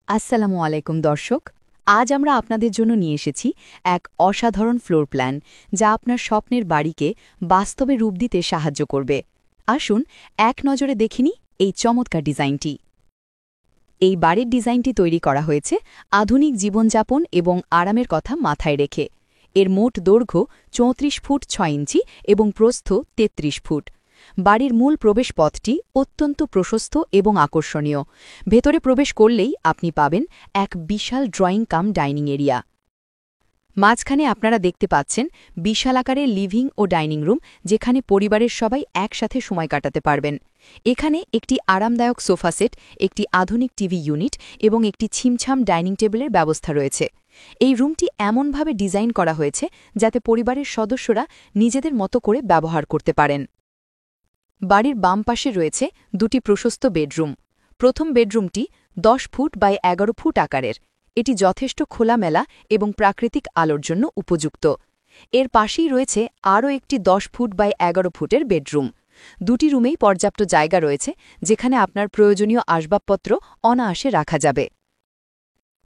আসসালামু আলাইকুম দর্শক, আজ আমরা আপনাদের জন্য নিয়ে এসেছি এক অসাধারণ ফ্লোর প্ল্যান যা আপনার স্বপ্নের বাড়িকে বাস্তবে রূপ দিতে সাহায্য করবে। আসুন এক নজরে দেখিনি এই চমৎকার ডিজাইনটি। এই বাড়ির ডিজাইনটি তৈরি করা হয়েছে আধুনিক জীবনযাপন এবং আরামের কথা মাথায় রেখে। এর মোট দৈর্ঘ্য ৩৪ ফুট ৬ ইঞ্চি এবং প্রস্থ ৩৩ ফুট। বাড়ির মূল প্রবেশপথটি অত্যন্ত প্রশস্ত এবং আকর্ষণীয়। ভেতরে প্রবেশ করলেই আপনি পাবেন এক বিশাল ড্রয়িং কাম ডাইনিং এরিয়া। মাঝখানে আপনারা দেখতে পাচ্ছেন বিশাল আকারের লিভিং ও ডাইনিং রুম, যেখানে পরিবারের সবাই একসাথে সময় কাটাতে পারবেন। এখানে একটি আরামদায়ক সোফা সেট, একটি আধুনিক টিভি ইউনিট এবং একটি ছিমছাম ডাইনিং টেবিলের ব্যবস্থা রয়েছে। এই রুমটি এমনভাবে ডিজাইন করা হয়েছে যাতে পরিবারের সদস্যরা নিজেদের মতো করে ব্যবহার করতে পারেন। বাড়ির বাম পাশে রয়েছে দুটি প্রশস্ত বেডরুম। প্রথম বেডরুমটি ১০ ফুট বাই ১১ ফুট আকারের। এটি যথেষ্ট খোলামেলা এবং প্রাকৃতিক আলোর জন্য উপযুক্ত। এর পাশেই রয়েছে আরও একটি ১০ ফুট বাই ১১ ফুটের বেডরুম। দুটি রুমেই পর্যাপ্ত জায়গা রয়েছে, যেখানে আপনার প্রয়োজনীয় আসবাবপত্র অনায়াসে রাখা যাবে।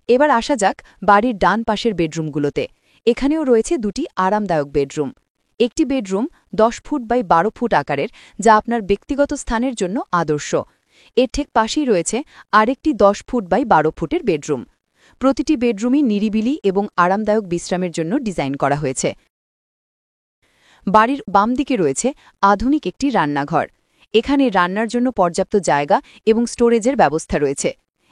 এবার আসা যাক বাড়ির ডান পাশের বেডরুমগুলোতে। এখানেও রয়েছে দুটি আরামদায়ক বেডরুম। একটি বেডরুম ১০ ফুট বাই ১২ ফুট আকারের, যা আপনার ব্যক্তিগত স্থানের জন্য আদর্শ। এর ঠিক পাশেই রয়েছে আরেকটি ১০ ফুট বাই ১২ ফুটের বেডরুম। প্রতিটি বেডরুমই নিরিবিলি এবং আরামদায়ক বিশ্রামের জন্য ডিজাইন করা হয়েছে। বাড়ির বাম দিকে রয়েছে আধুনিক একটি রান্নাঘর। এখানে রান্নার জন্য পর্যাপ্ত জায়গা এবং স্টোরেজের ব্যবস্থা রয়েছে।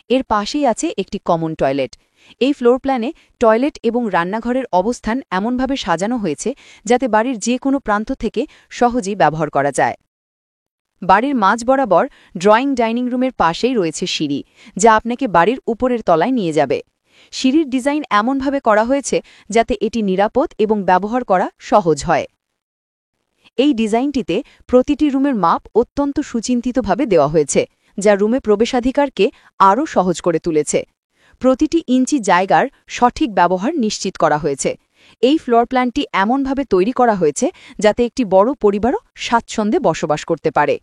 এর পাশেই আছে একটি কমন টয়লেট। এই ফ্লোর প্ল্যানে টয়লেট এবং রান্নাঘরের অবস্থান এমনভাবে সাজানো হয়েছে যাতে বাড়ির যে কোনো প্রান্ত থেকে সহজেই ব্যবহার করা যায়। বাড়ির মাঝ বরাবর ড্রয়িং ডাইনিং রুমের পাশেই রয়েছে সিঁড়ি, যা আপনাকে বাড়ির উপরের তলায় নিয়ে যাবে। সিঁড়ির ডিজাইন এমনভাবে করা হয়েছে যাতে এটি নিরাপদ এবং ব্যবহার করা সহজ হয়। এই ডিজাইনটিতে প্রতিটি রুমের মাপ অত্যন্ত সুচিন্তিতভাবে দেওয়া হয়েছে, যা রুমে প্রবেশাধিকারকে আরও সহজ করে তুলেছে। প্রতিটি ইঞ্চি জায়গার সঠিক ব্যবহার নিশ্চিত করা হয়েছে। এই ফ্লোর প্ল্যানটি এমনভাবে তৈরি করা হয়েছে যাতে একটি বড় পরিবারও স্বাচ্ছন্দ্যে বসবাস করতে পারে।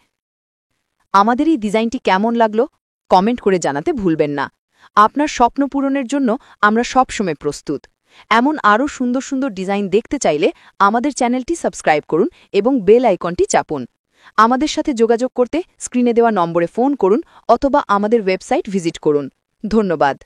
আমাদের এই ডিজাইনটি কেমন লাগলো কমেন্ট করে জানাতে ভুলবেন না। আপনার স্বপ্ন পূরণের জন্য আমরা সবসময় প্রস্তুত। এমন আরও সুন্দর সুন্দর ডিজাইন দেখতে চাইলে আমাদের চ্যানেলটি সাবস্ক্রাইব করুন এবং বেল আইকনটি চাপুন। আমাদের সাথে যোগাযোগ করতে স্ক্রিনে দেওয়া নম্বরে ফোন করুন অথবা আমাদের ওয়েবসাইট ভিজিট করুন। ধন্যবাদ।